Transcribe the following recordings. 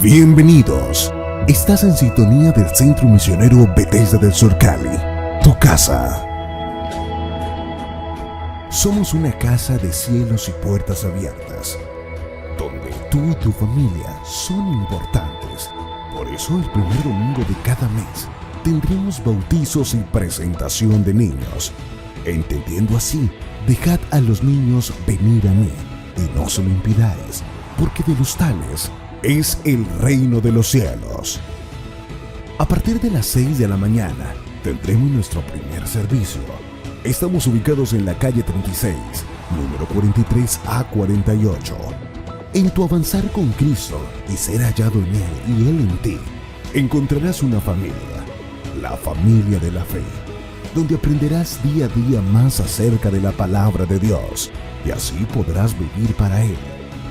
Bienvenidos. Estás en sintonía del Centro Misionero Bethesda del Sur Cali, tu casa. Somos una casa de cielos y puertas abiertas, donde tú y tu familia son importantes. Por eso el primer domingo de cada mes tendremos bautizos y presentación de niños. Entendiendo así, dejad a los niños venir a mí, y no se lo impidáis, porque de los tales es el reino de los cielos. A partir de las 6 de la mañana tendremos nuestro primer servicio. Estamos ubicados en la calle 36, número 43A48. En tu avanzar con Cristo y ser hallado en Él y Él en ti, encontrarás una familia, la familia de la fe, donde aprenderás día a día más acerca de la palabra de Dios y así podrás vivir para Él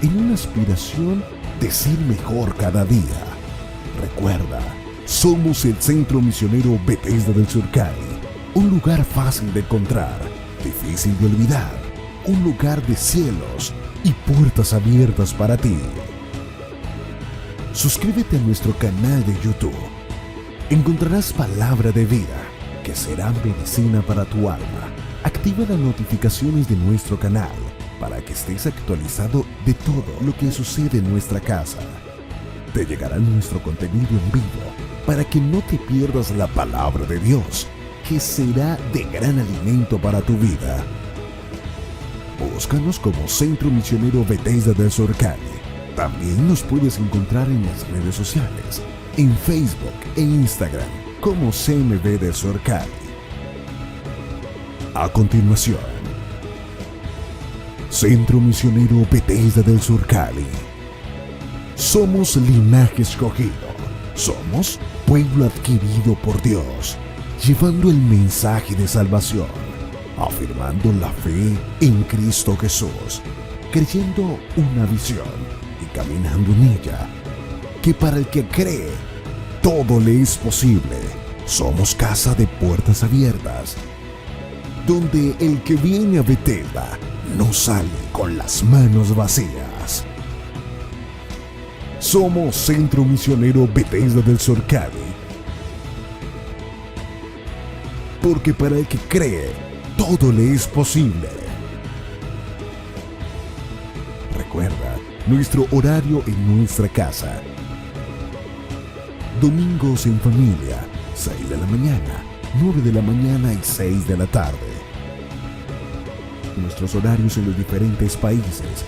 en una aspiración de ser mejor cada día. Recuerda, somos el Centro Misionero Bethesda del Sur Cali, un lugar fácil de encontrar, difícil de olvidar, un lugar de cielos y puertas abiertas para ti. Suscríbete a nuestro canal de YouTube. Encontrarás palabra de vida que será medicina para tu alma. Activa las notificaciones de nuestro canal para que estés actualizado de todo lo que sucede en nuestra casa. Te llegará nuestro contenido en vivo para que no te pierdas la palabra de Dios, que será de gran alimento para tu vida. Búscanos como Centro Misionero Bethesda del Sur Cali. También nos puedes encontrar en las redes sociales, en Facebook e Instagram como CMB del Sur Cali. A continuación, Centro Misionero Bethesda del Sur Cali. Somos linaje escogido. Somos pueblo adquirido por Dios, llevando el mensaje de salvación, afirmando la fe en Cristo Jesús, creyendo una visión y caminando en ella, que para el que cree, todo le es posible. Somos casa de puertas abiertas, donde el que viene a Bethesda no sale con las manos vacías. Somos Centro Misionero Bethesda del Sur Cali, porque para el que cree, todo le es posible. Recuerda nuestro horario en nuestra casa. Domingos en familia, 6 de la mañana, 9 de la mañana y 6 de la tarde. Nuestros horarios en los diferentes países,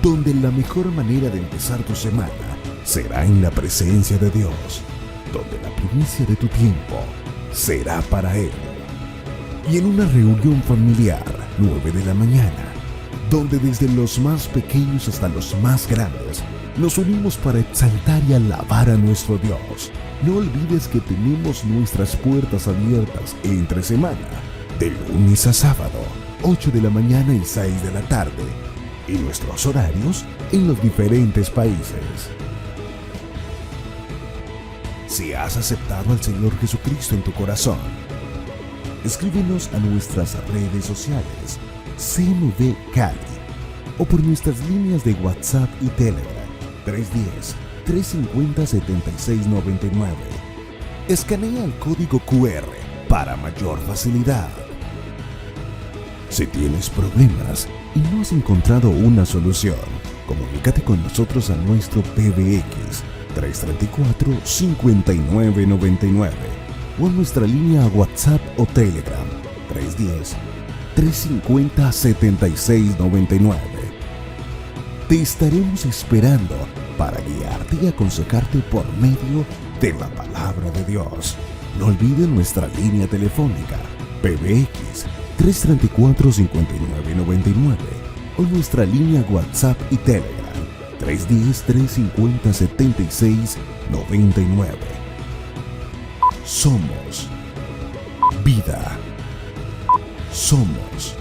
donde la mejor manera de empezar tu semana será en la presencia de Dios, donde la primicia de tu tiempo será para Él. Y en una reunión familiar, 9 de la mañana, donde desde los más pequeños hasta los más grandes, nos unimos para exaltar y alabar a nuestro Dios. No olvides que tenemos nuestras puertas abiertas entre semana, de lunes a sábado, 8 de la mañana y 6 de la tarde, y nuestros horarios en los diferentes países. Si has aceptado al Señor Jesucristo en tu corazón, escríbenos a nuestras redes sociales, CMB Cali, o por nuestras líneas de WhatsApp y Telegram, 310-350-7699. Escanea el código QR para mayor facilidad. Si tienes problemas y no has encontrado una solución, comunícate con nosotros a nuestro PBX 334-5999 o a nuestra línea a WhatsApp o Telegram 310-350-7699. Te estaremos esperando para guiarte y aconsejarte por medio de la palabra de Dios. No olvides nuestra línea telefónica PBX 334-5999 o nuestra línea WhatsApp y Telegram 310-350-7699. Somos vida. Somos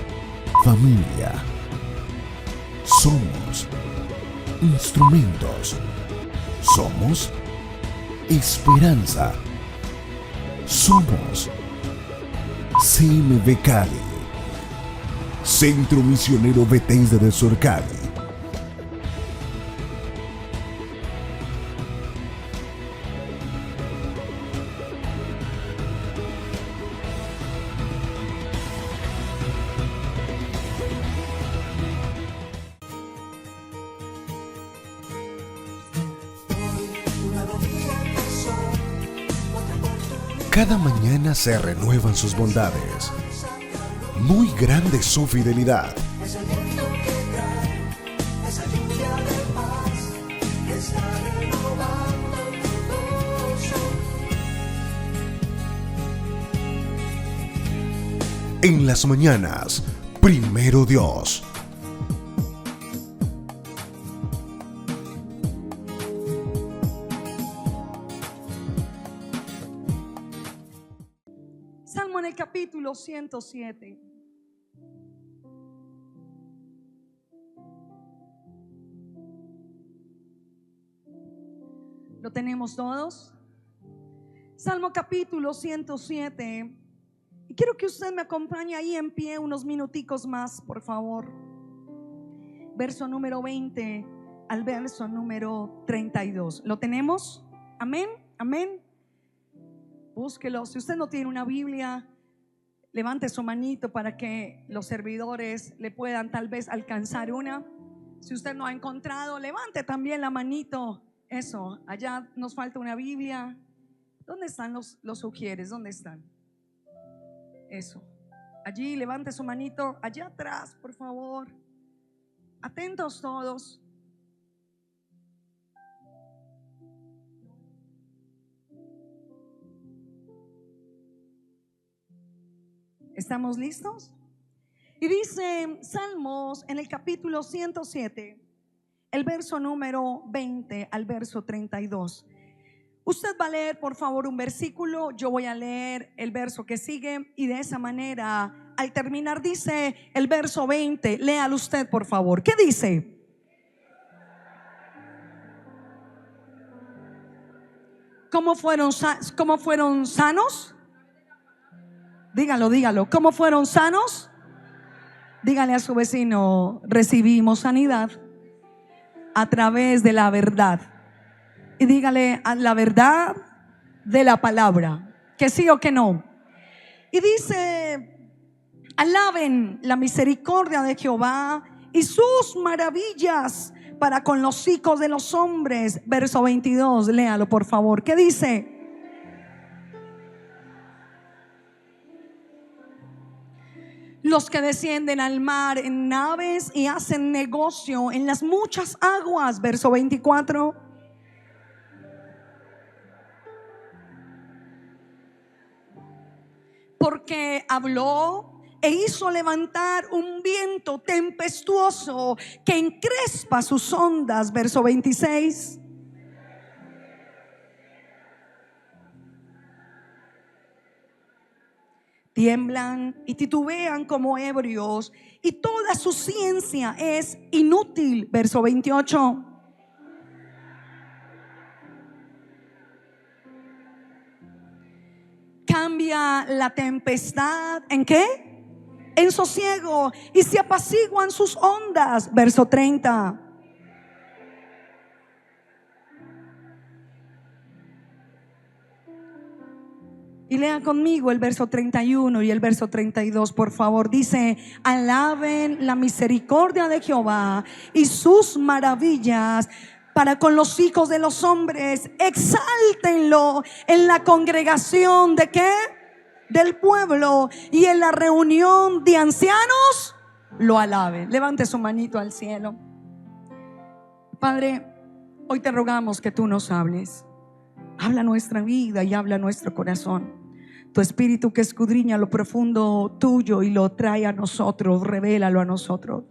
familia. Somos instrumentos. Somos esperanza. Somos CMB Cali, Centro Misionero Bethesda del Sur Cali. Cada mañana se renuevan sus bondades. Muy grande su fidelidad. En las mañanas, primero Dios. Salmo en el capítulo 107. ¿Lo tenemos todos? Salmo capítulo 107. Y quiero que usted me acompañe ahí en pie unos minuticos más, por favor. Verso número 20 al verso número 32. ¿Lo tenemos? Amén, amén. Búsquelo. Si usted no tiene una Biblia, levante su manito para que los servidores le puedan tal vez alcanzar una. Si usted no ha encontrado, levante también la manito. Eso, allá nos falta una Biblia. ¿Dónde están los sugieres? ¿Dónde están? Eso, allí levante su manito. Allá atrás, por favor. Atentos todos. ¿Estamos listos? Y dice Salmos en el capítulo 107, el verso número 20 al verso 32. Usted va a leer, por favor, un versículo. Yo voy a leer el verso que sigue. Y de esa manera, al terminar, dice el verso 20. Léalo usted, por favor. ¿Qué dice? ¿Cómo fueron sanos? Dígalo, dígalo. ¿Cómo fueron sanos? Dígale a su vecino: recibimos sanidad a través de la verdad. Y dígale: a la verdad de la palabra, que sí o que no. Y dice: alaben la misericordia de Jehová y sus maravillas para con los hijos de los hombres. Verso 22, léalo por favor. ¿Qué dice? Los que descienden al mar en naves y hacen negocio en las muchas aguas. Verso 24. Porque habló e hizo levantar un viento tempestuoso que encrespa sus ondas. Verso 26. Tiemblan y titubean como ebrios, y toda su ciencia es inútil. Verso 28. Cambia la tempestad ¿en qué? En sosiego, y se apaciguan sus ondas. Verso 30. Y lea conmigo el verso 31 y el verso 32, por favor. Dice: alaben la misericordia de Jehová y sus maravillas para con los hijos de los hombres. Exáltenlo en la congregación ¿de qué? Del pueblo, y en la reunión de ancianos lo alaben. Levante su manito al cielo. Padre, hoy te rogamos que tú nos hables. Habla nuestra vida y habla nuestro corazón. Tu espíritu que escudriña lo profundo tuyo y lo trae a nosotros, revélalo a nosotros.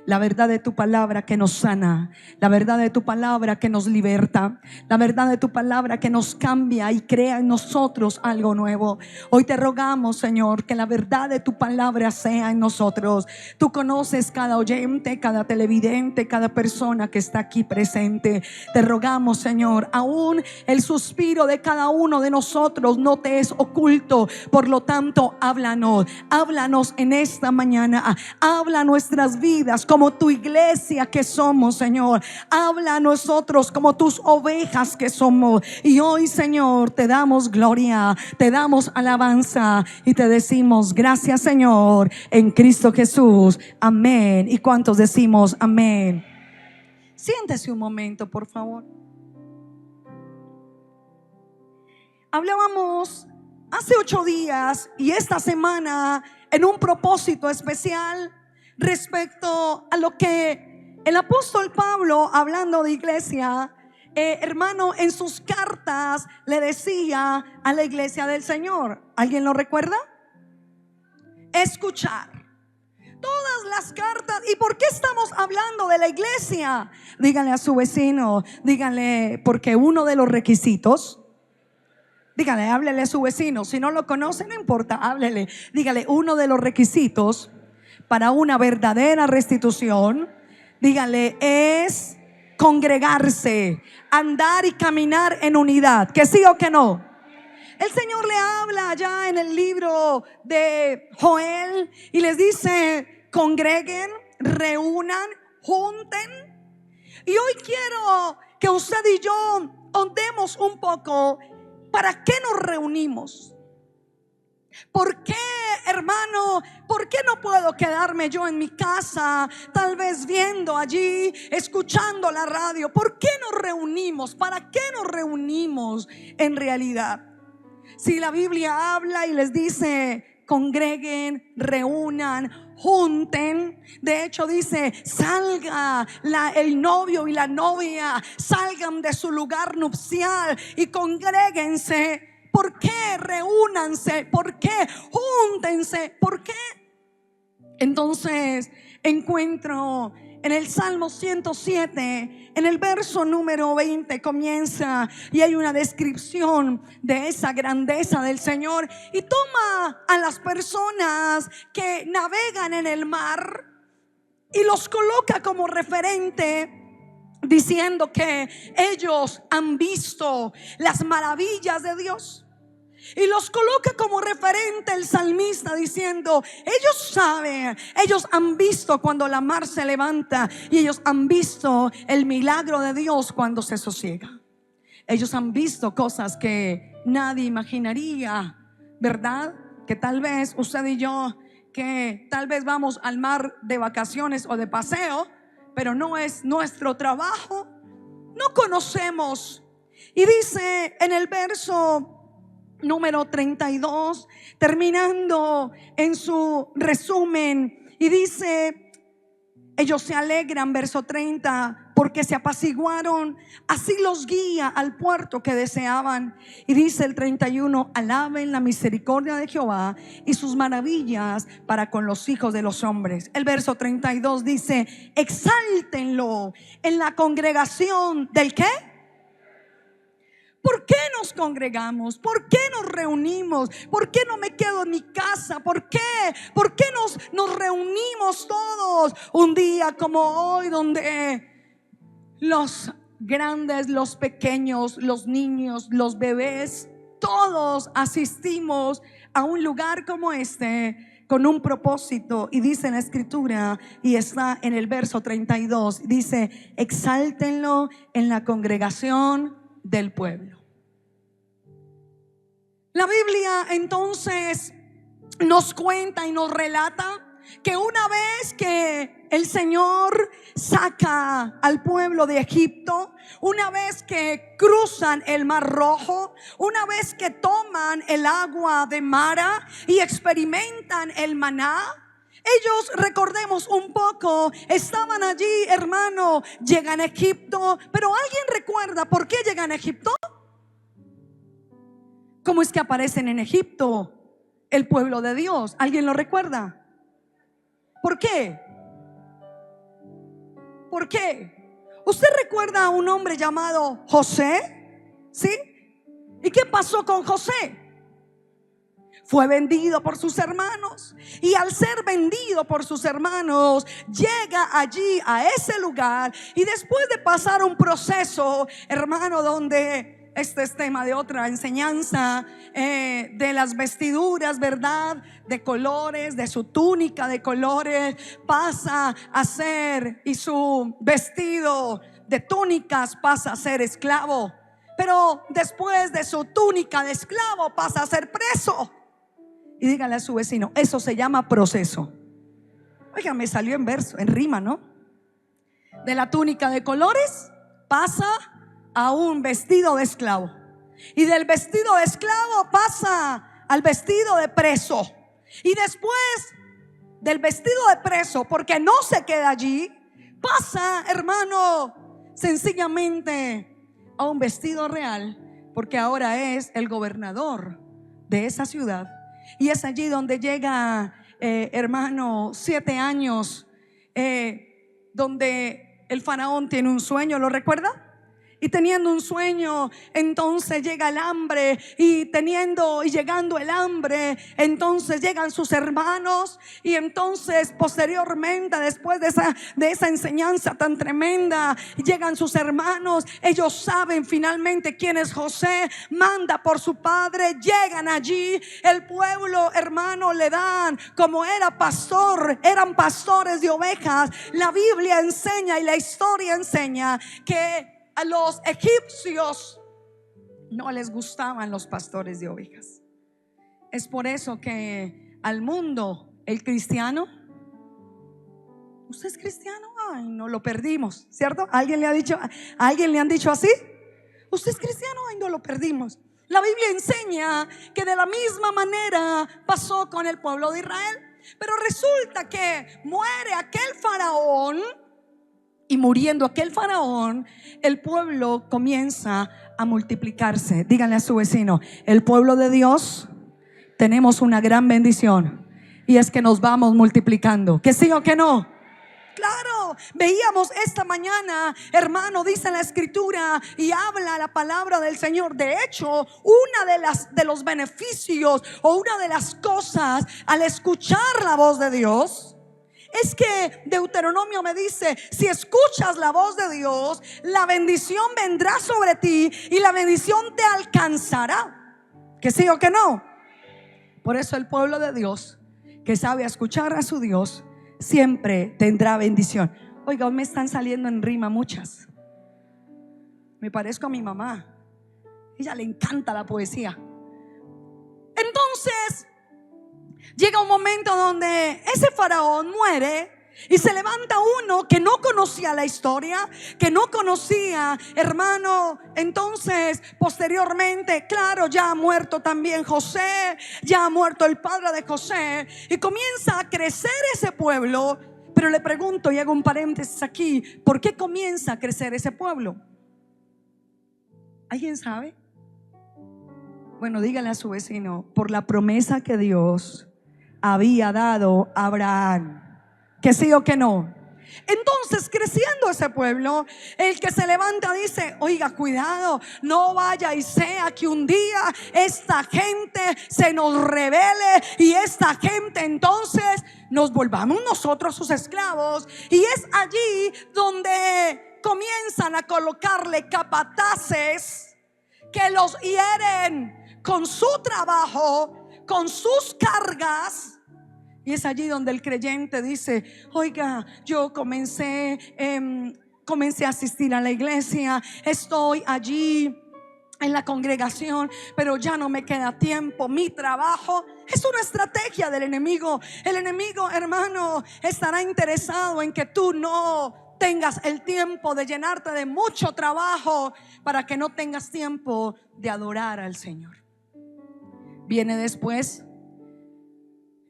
La verdad de tu palabra que nos sana, la verdad de tu palabra que nos liberta, la verdad de tu palabra que nos cambia y crea en nosotros algo nuevo. Hoy te rogamos, Señor, que la verdad de tu palabra sea en nosotros. Tú conoces cada oyente, cada televidente, cada persona que está aquí presente. Te rogamos, Señor, aún el suspiro de cada uno de nosotros no te es oculto. Por lo tanto, háblanos en esta mañana. Habla nuestras vidas como tu iglesia que somos, Señor. Habla a nosotros como tus ovejas que somos. Y hoy, Señor, te damos gloria, te damos alabanza y te decimos gracias, Señor, en Cristo Jesús. Amén. ¿Y cuántos decimos amén? Siéntese un momento, por favor. Hablábamos hace 8 días y esta semana en un propósito especial respecto a lo que el apóstol Pablo, hablando de iglesia, hermano, en sus cartas le decía a la iglesia del Señor. ¿Alguien lo recuerda? Escuchar todas las cartas. ¿Y por qué estamos hablando de la iglesia? Díganle a su vecino, díganle, porque uno de los requisitos, díganle, háblele a su vecino. Si no lo conoce, no importa, háblele. Dígale, uno de los requisitos para una verdadera restitución, dígale, es congregarse, andar y caminar en unidad. ¿Que sí o que no? El Señor le habla allá en el libro de Joel y les dice: congreguen, reúnan, junten. Y hoy quiero que usted y yo ondemos un poco. ¿Para qué nos reunimos? ¿Por qué, hermano? ¿Por qué no puedo quedarme yo en mi casa, tal vez viendo allí, escuchando la radio? ¿Por qué nos reunimos? ¿Para qué nos reunimos en realidad? Si la Biblia habla y les dice: congreguen, reúnan, junten. De hecho dice: salga el novio y la novia, salgan de su lugar nupcial y congréguense. ¿Por qué? Reúnanse. ¿Por qué? Júntense. ¿Por qué? Entonces encuentro en el Salmo 107, en el verso número 20 comienza y hay una descripción de esa grandeza del Señor, y toma a las personas que navegan en el mar y los coloca como referente, diciendo que ellos han visto las maravillas de Dios. Y los coloca como referente el salmista diciendo: ellos saben, ellos han visto cuando la mar se levanta, y ellos han visto el milagro de Dios cuando se sosiega. Ellos han visto cosas que nadie imaginaría, ¿verdad? Que tal vez usted y yo, que tal vez vamos al mar de vacaciones o de paseo, pero no es nuestro trabajo, no conocemos. Y dice en el verso número 32, terminando en su resumen, y dice: ellos se alegran, verso 30, porque se apaciguaron, así los guía al puerto que deseaban. Y dice el 31: alaben la misericordia de Jehová y sus maravillas para con los hijos de los hombres. El verso 32 dice: exáltenlo en la congregación del ¿qué? ¿Por qué nos congregamos? ¿Por qué nos reunimos? ¿Por qué no me quedo en mi casa? ¿Por qué? ¿Por qué nos reunimos todos un día como hoy, donde los grandes, los pequeños, los niños, los bebés, todos asistimos a un lugar como este con un propósito? Y dice en la escritura, y está en el verso 32, dice: exáltenlo en la congregación del pueblo. La Biblia entonces nos cuenta y nos relata que una vez que el Señor saca al pueblo de Egipto, una vez que cruzan el Mar Rojo, una vez que toman el agua de Mara y experimentan el maná, ellos, recordemos un poco, estaban allí, hermano, llegan a Egipto. Pero ¿alguien recuerda por qué llegan a Egipto? ¿Cómo es que aparecen en Egipto el pueblo de Dios? ¿Alguien lo recuerda? ¿Por qué? ¿Por qué? ¿Usted recuerda a un hombre llamado José? ¿Sí? ¿Y qué pasó con José? Fue vendido por sus hermanos, y al ser vendido por sus hermanos llega allí a ese lugar, y después de pasar un proceso, hermano, donde este es tema de otra enseñanza, de las vestiduras, ¿verdad? De colores, de su túnica de colores, pasa a ser, y su vestido de túnicas pasa a ser esclavo. Pero después de su túnica de esclavo pasa a ser preso. Y dígale a su vecino: eso se llama proceso. Oiga, me salió en verso, en rima, ¿no? De la túnica de colores pasa a un vestido de esclavo, y del vestido de esclavo pasa al vestido de preso. Y después del vestido de preso, porque no se queda allí, pasa, hermano, sencillamente a un vestido real, porque ahora es el gobernador de esa ciudad. Y es allí donde llega, hermano, 7 años, donde el faraón tiene un sueño, ¿lo recuerda? Y teniendo un sueño, entonces llega el hambre, y llegando el hambre, entonces llegan sus hermanos. Y entonces posteriormente, después de esa enseñanza tan tremenda, llegan sus hermanos. Ellos saben finalmente quién es José, manda por su padre, llegan allí. El pueblo, hermano, le dan, como era pastor, eran pastores de ovejas. La Biblia enseña y la historia enseña que a los egipcios no les gustaban los pastores de ovejas. Es por eso que al mundo, el cristiano, ¿usted es cristiano? Ay, no, lo perdimos, ¿cierto? ¿A alguien le han dicho así? ¿Usted es cristiano? Ay, no, lo perdimos. La Biblia enseña que de la misma manera pasó con el pueblo de Israel. Pero resulta que muere aquel faraón. Y muriendo aquel faraón, el pueblo comienza a multiplicarse. Díganle a su vecino: el pueblo de Dios tenemos una gran bendición, y es que nos vamos multiplicando. ¿Que sí o que no? Claro, veíamos esta mañana, hermano, dice la escritura y habla la palabra del Señor. De hecho, una de los beneficios, o una de las cosas al escuchar la voz de Dios, es que Deuteronomio me dice: si escuchas la voz de Dios, la bendición vendrá sobre ti y la bendición te alcanzará. ¿Que sí o que no? Por eso el pueblo de Dios, que sabe escuchar a su Dios, siempre tendrá bendición. Oiga, hoy me están saliendo en rima muchas. Me parezco a mi mamá. Ella le encanta la poesía. Entonces llega un momento donde ese faraón muere y se levanta uno que no conocía la historia, que no conocía, hermano. Entonces posteriormente, claro, ya ha muerto también José, ya ha muerto el padre de José, y comienza a crecer ese pueblo. Pero le pregunto, y hago un paréntesis aquí: ¿por qué comienza a crecer ese pueblo? ¿Alguien sabe? Bueno, dígale a su vecino: por la promesa que Dios había dado a Abraham. ¿Que sí o que no? Entonces, creciendo ese pueblo, el que se levanta dice: oiga, cuidado, no vaya y sea que un día esta gente se nos rebele y esta gente entonces nos volvamos nosotros sus esclavos. Y es allí donde comienzan a colocarle capataces que los hieren con su trabajo, con sus cargas. Y es allí donde el creyente dice: oiga, yo comencé a asistir a la iglesia, estoy allí en la congregación, pero ya no me queda tiempo. Mi trabajo es una estrategia del enemigo. El enemigo, hermano, estará interesado en que tú no tengas el tiempo de llenarte de mucho trabajo, para que no tengas tiempo de adorar al Señor. Viene después,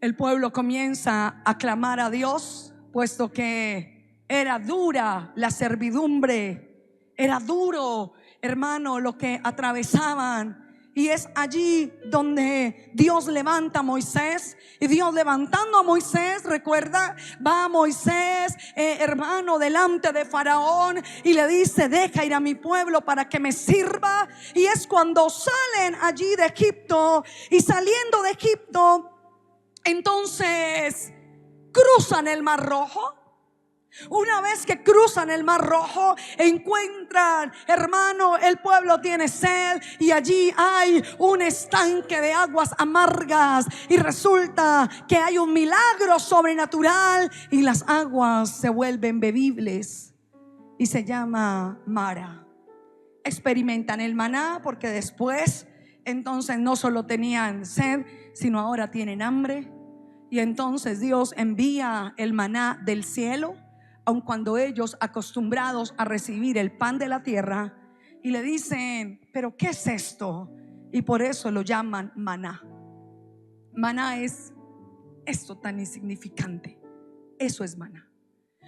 el pueblo comienza a clamar a Dios, puesto que era dura la servidumbre, era duro, hermano, lo que atravesaban. Y es allí donde Dios levanta a Moisés. Y Dios, levantando a Moisés, recuerda, va a Moisés, hermano, delante de Faraón, y le dice: deja ir a mi pueblo para que me sirva. Y es cuando salen allí de Egipto, y saliendo de Egipto, entonces cruzan el Mar Rojo. Una vez que cruzan el Mar Rojo, encuentran, hermano, el pueblo tiene sed, y allí hay un estanque de aguas amargas, y resulta que hay un milagro sobrenatural y las aguas se vuelven bebibles y se llama Mara. Experimentan el maná, porque después entonces no solo tenían sed, sino ahora tienen hambre. Y entonces Dios envía el maná del cielo, aun cuando ellos, acostumbrados a recibir el pan de la tierra, y le dicen: pero ¿qué es esto? Y por eso lo llaman maná. Maná es esto tan insignificante. Eso es maná.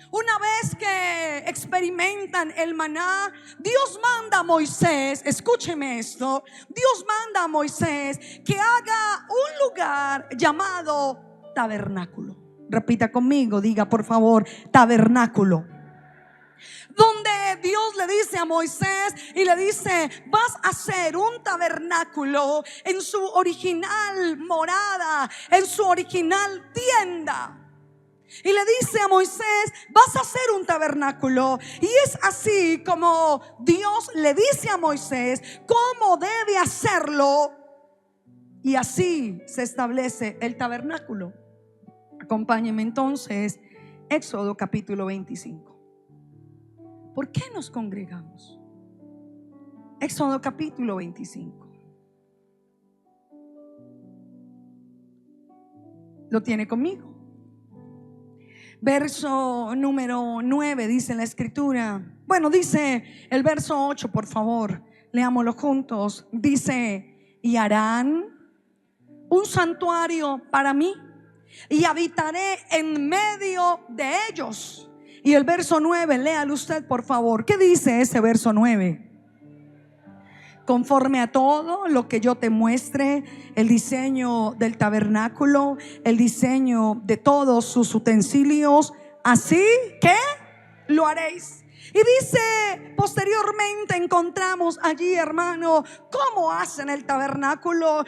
Una vez que experimentan el maná, Dios manda a Moisés, escúcheme esto, Dios manda a Moisés que haga un lugar llamado tabernáculo. Repita conmigo, diga por favor, tabernáculo. Donde Dios le dice a Moisés y le dice: vas a hacer un tabernáculo en su original morada, en su original tienda. Y le dice a Moisés: vas a hacer un tabernáculo. Y es así como Dios le dice a Moisés cómo debe hacerlo. Y así se establece el tabernáculo. Acompáñenme entonces, Éxodo capítulo 25. ¿Por qué nos congregamos? Éxodo capítulo 25. ¿Lo tiene conmigo? Verso número 9 dice en la escritura. Bueno, dice el verso 8, por favor, leámoslo juntos. Dice: y harán un santuario para mí, y habitaré en medio de ellos. Y el verso 9, léalo usted por favor. ¿Qué dice ese verso 9? Conforme a todo lo que yo te muestre, el diseño del tabernáculo, el diseño de todos sus utensilios, así que lo haréis. Y dice, posteriormente encontramos allí, hermano, cómo hacen el tabernáculo,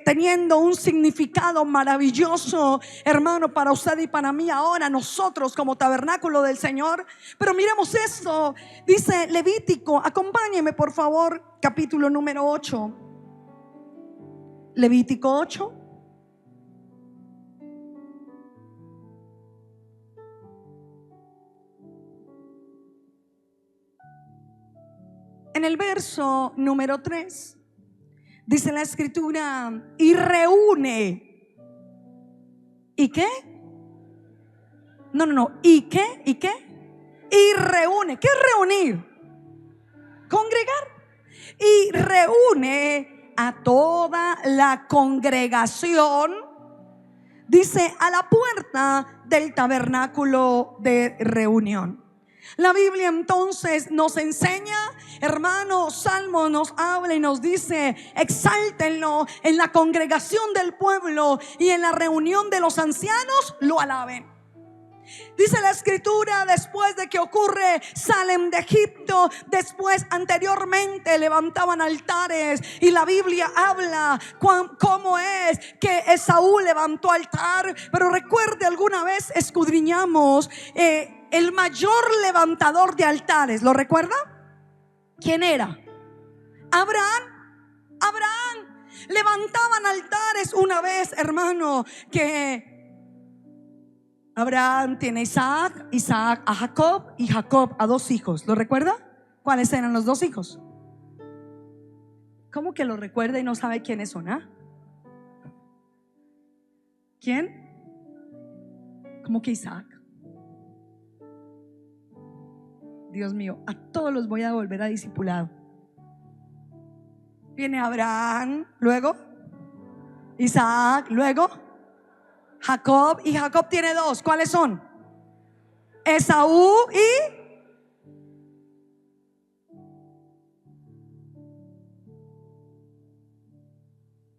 teniendo un significado maravilloso, hermano, para usted y para mí ahora, nosotros como tabernáculo del Señor. Pero miremos esto, dice Levítico, acompáñeme por favor, capítulo número 8. Levítico 8. En el verso número 3 dice la escritura: y reúne. ¿Y qué? No. ¿Y qué? ¿Y qué? Y reúne. ¿Qué es reunir? Congregar. Y reúne a toda la congregación, dice, a la puerta del tabernáculo de reunión. La Biblia entonces nos enseña, hermano, Salmo nos habla y nos dice: exáltenlo en la congregación del pueblo y en la reunión de los ancianos lo alaben. Dice la escritura, después de que ocurre, salen de Egipto, después anteriormente levantaban altares, y la Biblia habla cómo es que Esaú levantó altar. Pero recuerde, alguna vez escudriñamos el mayor levantador de altares, ¿lo recuerda? ¿Quién era? Abraham. Levantaban altares una vez, hermano, que Abraham tiene Isaac a Jacob y Jacob a 2 hijos. ¿Lo recuerda? ¿Cuáles eran los 2 hijos? ¿Cómo que lo recuerda y no sabe quiénes son? ¿Quién? ¿Cómo que Isaac? Dios mío, a todos los voy a volver a discipulado. Viene Abraham, luego Isaac, luego Jacob. Y Jacob tiene 2. ¿Cuáles son? Esaú y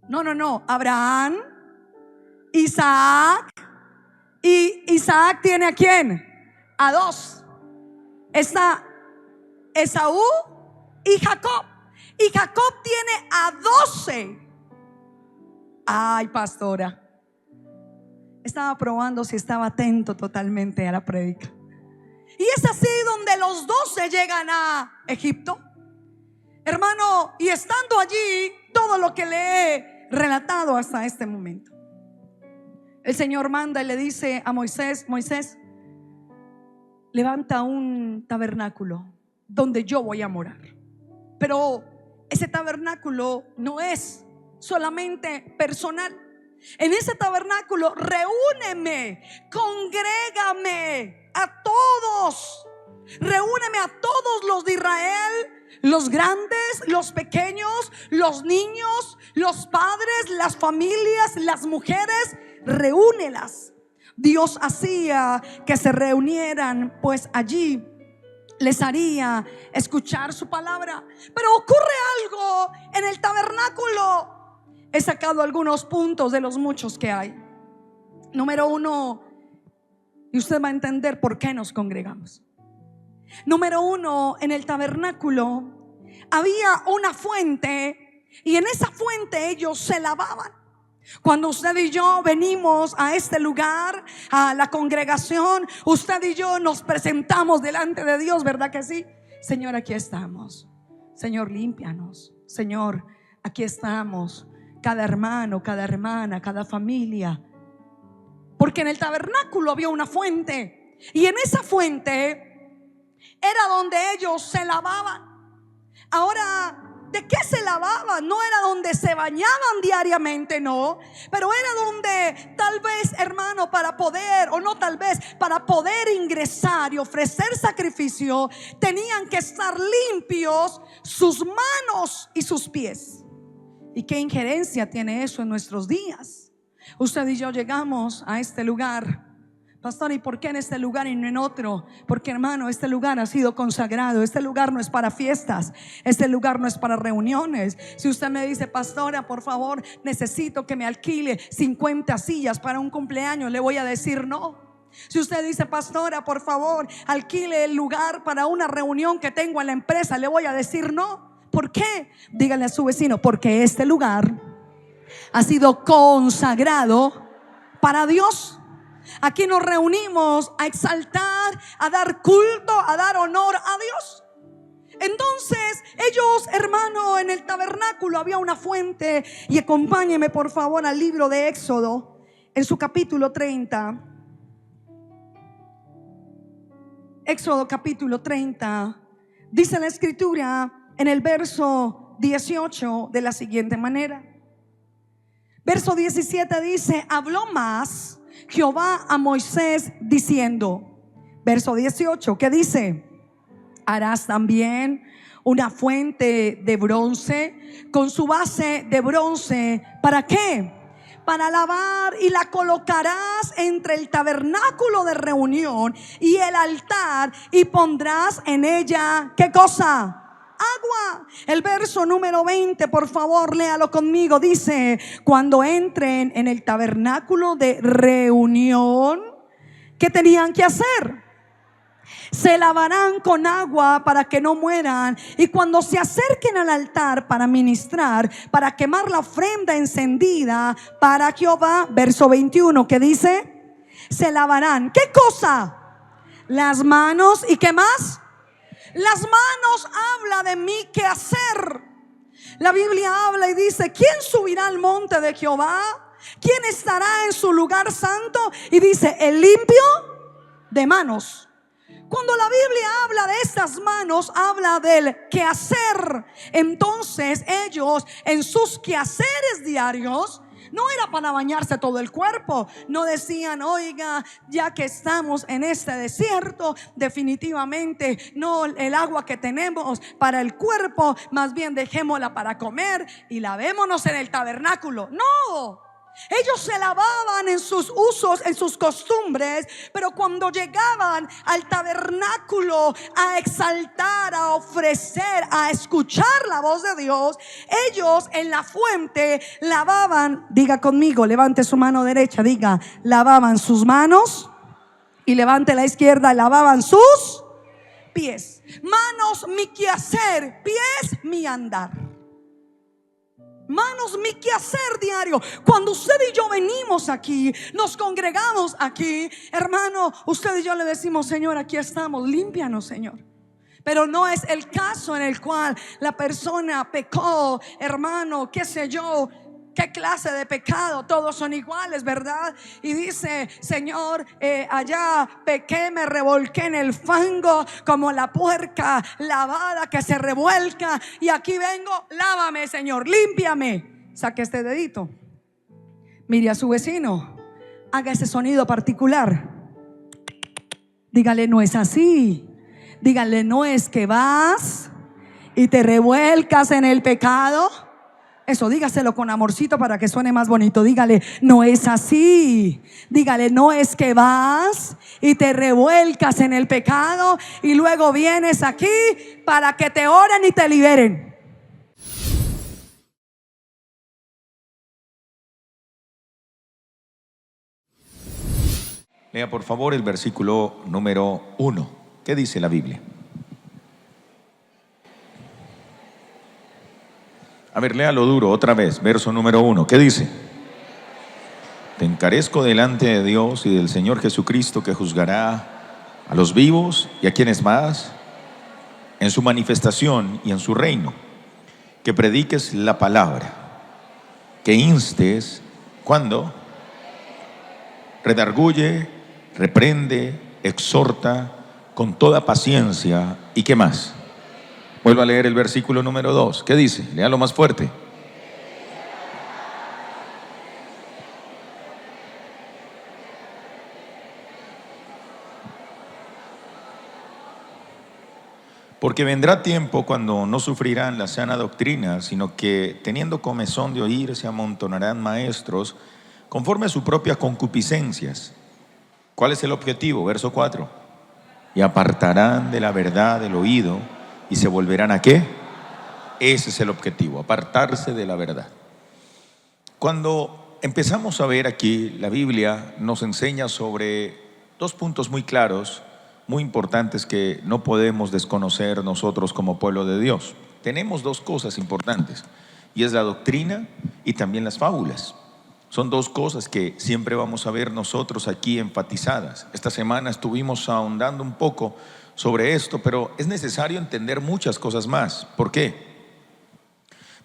No. Abraham, Isaac. Y Isaac tiene ¿a quién? A 2. Está Esaú y Jacob. Y Jacob tiene a 12. Ay, pastora, estaba probando si estaba atento totalmente a la prédica. Y es así donde los 12 llegan a Egipto, hermano, y estando allí, todo lo que le he relatado hasta este momento, el Señor manda y le dice a Moisés: Moisés, levanta un tabernáculo donde yo voy a morar. Pero ese tabernáculo no es solamente personal. En ese tabernáculo reúneme, congrégame a todos, reúneme a todos los de Israel, los grandes, grandes, los pequeños, los niños, los padres, las familias, las mujeres, reúnelas. Dios hacía que se reunieran, pues allí les haría escuchar su palabra. Pero ocurre algo en el tabernáculo. He sacado algunos puntos de los muchos que hay. Número uno, y usted va a entender por qué nos congregamos. Número uno, en el tabernáculo había una fuente, y en esa fuente ellos se lavaban. Cuando usted y yo venimos a este lugar, a la congregación, usted y yo nos presentamos delante de Dios, ¿verdad que sí? Señor, aquí estamos. Señor, límpianos. Señor, aquí estamos. Cada hermano, cada hermana, cada familia. Porque en el tabernáculo había una fuente, y en esa fuente era donde ellos se lavaban. Ahora, ¿de qué se lavaban? No era donde se bañaban diariamente, no. Pero era donde tal vez, hermano, para poder, o no tal vez, para poder ingresar y ofrecer sacrificio, tenían que estar limpios sus manos y sus pies. ¿Y qué injerencia tiene eso en nuestros días? Usted y yo llegamos a este lugar. Pastor, ¿y por qué en este lugar y no en otro? Porque, hermano, este lugar ha sido consagrado. Este lugar no es para fiestas. Este lugar no es para reuniones. Si usted me dice, pastora, por favor, necesito que me alquile 50 sillas para un cumpleaños, le voy a decir no. Si usted dice, pastora, por favor, alquile el lugar para una reunión que tengo en la empresa, le voy a decir no. ¿Por qué? Dígale a su vecino, porque este lugar ha sido consagrado para Dios. Aquí nos reunimos a exaltar, a dar culto, a dar honor a Dios. Entonces ellos, hermano, en el tabernáculo había una fuente. Y acompáñeme por favor al libro de Éxodo, en su capítulo 30. Éxodo capítulo 30. Dice la escritura en el verso 18 de la siguiente manera. Verso 17 dice: habló más Jehová a Moisés diciendo, verso 18, ¿qué dice? Harás también una fuente de bronce con su base de bronce. ¿Para qué? Para lavar, y la colocarás entre el tabernáculo de reunión y el altar, y pondrás en ella, ¿qué cosa? Agua. El verso número 20, por favor, léalo conmigo. Dice: cuando entren en el tabernáculo de reunión, ¿qué tenían que hacer? Se lavarán con agua para que no mueran. Y cuando se acerquen al altar para ministrar, para quemar la ofrenda encendida para Jehová, verso 21, ¿qué dice? Se lavarán, ¿qué cosa? Las manos. ¿Y qué más? Las manos habla de mi quehacer. La Biblia habla y dice: ¿quién subirá al monte de Jehová? ¿Quién estará en su lugar santo? Y dice: el limpio de manos. Cuando la Biblia habla de estas manos, habla del quehacer. Entonces ellos, en sus quehaceres diarios, no era para bañarse todo el cuerpo. No decían: oiga, ya que estamos en este desierto, definitivamente no, el agua que tenemos para el cuerpo, más bien dejémosla para comer y lavémonos en el tabernáculo. No. Ellos se lavaban en sus usos, en sus costumbres, pero cuando llegaban al tabernáculo a exaltar, a ofrecer, a escuchar la voz de Dios, ellos en la fuente lavaban, diga conmigo, levante su mano derecha, diga, lavaban sus manos, y levante la izquierda, lavaban sus pies. Manos, mi quehacer; pies, mi andar. Manos, mi quehacer diario. Cuando usted y yo venimos aquí, nos congregamos aquí, hermano, usted y yo le decimos: Señor, aquí estamos, límpianos, Señor. Pero no es el caso en el cual la persona pecó, hermano, qué sé yo, qué clase de pecado, todos son iguales, ¿verdad? Y dice: Señor, allá pequé, me revolqué en el fango como la puerca lavada que se revuelca, y aquí vengo, lávame, Señor, límpiame. Saque este dedito, mire a su vecino, haga ese sonido particular, dígale: no es así. Dígale: no es que vas y te revuelcas en el pecado. Eso, dígaselo con amorcito para que suene más bonito. Dígale, no es así. Dígale, no es que vas y te revuelcas en el pecado y luego vienes aquí para que te oren y te liberen. Lea por favor el versículo número 1. ¿Qué dice la Biblia? A ver, léalo duro otra vez, verso número 1. ¿Qué dice? Te encarezco delante de Dios y del Señor Jesucristo, que juzgará a los vivos y a quienes más en su manifestación y en su reino, que prediques la palabra, que instes, ¿cuándo? Redarguye, reprende, exhorta con toda paciencia. ¿Y qué más? Vuelvo a leer el versículo número 2. ¿Qué dice? Léalo más fuerte. Porque vendrá tiempo cuando no sufrirán la sana doctrina, sino que teniendo comezón de oír se amontonarán maestros conforme a sus propias concupiscencias. ¿Cuál es el objetivo? Verso 4. Y apartarán de la verdad el oído y se volverán ¿a qué? Ese es el objetivo, apartarse de la verdad. Cuando empezamos a ver aquí, la Biblia nos enseña sobre dos puntos muy claros, muy importantes, que no podemos desconocer nosotros como pueblo de Dios. Tenemos dos cosas importantes, y es la doctrina y también las fábulas. Son dos cosas que siempre vamos a ver nosotros aquí enfatizadas. Esta semana estuvimos ahondando un poco sobre esto, pero es necesario entender muchas cosas más. ¿Por qué?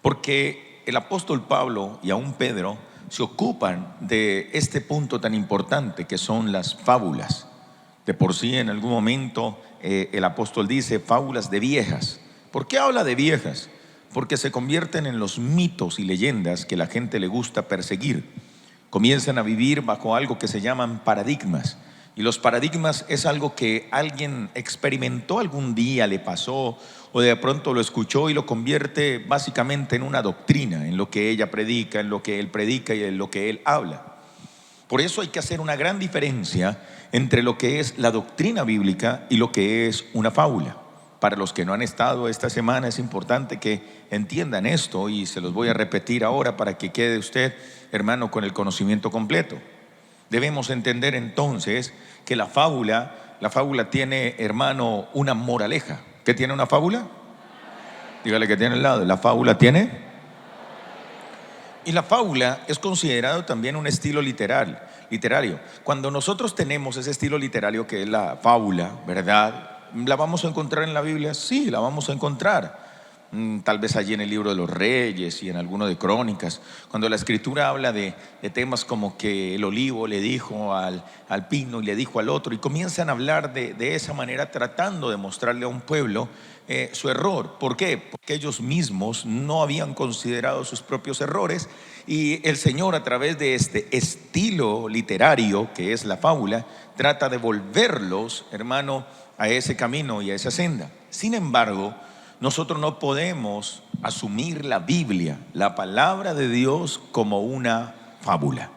Porque el apóstol Pablo y aún Pedro se ocupan de este punto tan importante que son las fábulas. De por sí, en algún momento el apóstol dice fábulas de viejas. ¿Por qué habla de viejas? Porque se convierten en los mitos y leyendas que la gente le gusta perseguir. Comienzan a vivir bajo algo que se llaman paradigmas. Y los paradigmas es algo que alguien experimentó algún día, le pasó, o de pronto lo escuchó y lo convierte básicamente en una doctrina, en lo que ella predica, en lo que él predica y en lo que él habla. Por eso hay que hacer una gran diferencia entre lo que es la doctrina bíblica y lo que es una fábula. Para los que no han estado esta semana, es importante que entiendan esto y se los voy a repetir ahora para que quede usted, hermano, con el conocimiento completo. Debemos entender entonces que la fábula tiene, hermano, una moraleja. ¿Qué tiene una fábula? Dígale que tiene al lado. La fábula tiene. Y la fábula es considerado también un estilo literario. Cuando nosotros tenemos ese estilo literario que es la fábula, ¿verdad? ¿La vamos a encontrar en la Biblia? Sí, la vamos a encontrar. Tal vez allí en el libro de los Reyes y en alguno de Crónicas, cuando la Escritura habla de temas como que el olivo le dijo al pino y le dijo al otro, y comienzan a hablar de esa manera, tratando de mostrarle a un pueblo su error. ¿Por qué? Porque ellos mismos no habían considerado sus propios errores, y el Señor, a través de este estilo literario que es la fábula, trata de volverlos, hermano, a ese camino y a esa senda. Sin embargo, nosotros no podemos asumir la Biblia, la palabra de Dios, como una fábula.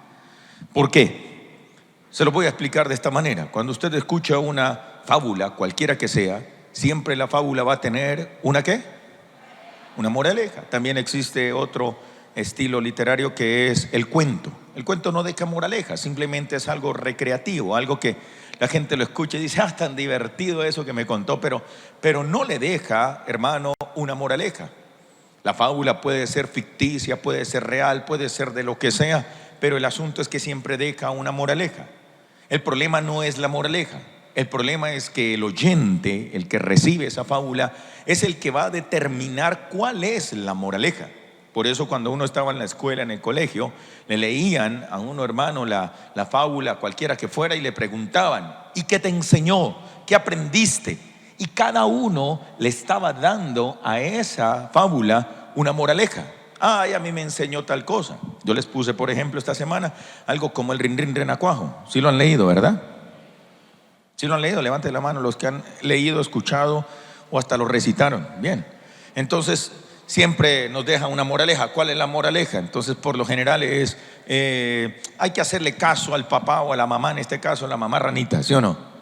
¿Por qué? Se lo voy a explicar de esta manera. Cuando usted escucha una fábula, cualquiera que sea, siempre la fábula va a tener ¿una qué? Una moraleja. También existe otro estilo literario que es el cuento. El cuento no deja moraleja, simplemente es algo recreativo, algo que la gente lo escucha y dice, tan divertido eso que me contó, pero no le deja, hermano, una moraleja. La fábula puede ser ficticia, puede ser real, puede ser de lo que sea, pero el asunto es que siempre deja una moraleja. El problema no es la moraleja, el problema es que el oyente, el que recibe esa fábula, es el que va a determinar cuál es la moraleja. Por eso cuando uno estaba en la escuela, en el colegio, le leían a uno, hermano, la fábula, cualquiera que fuera, y le preguntaban, ¿y qué te enseñó? ¿Qué aprendiste? Y cada uno le estaba dando a esa fábula una moraleja. A mí me enseñó tal cosa. Yo les puse, por ejemplo, esta semana algo como el rin rin renacuajo. ¿Sí lo han leído, verdad? ¿Sí lo han leído? Levanten la mano los que han leído, escuchado o hasta lo recitaron. Bien. Entonces siempre nos deja una moraleja. ¿Cuál es la moraleja? Entonces por lo general es hay que hacerle caso al papá o a la mamá, en este caso la mamá ranita, ¿sí o no?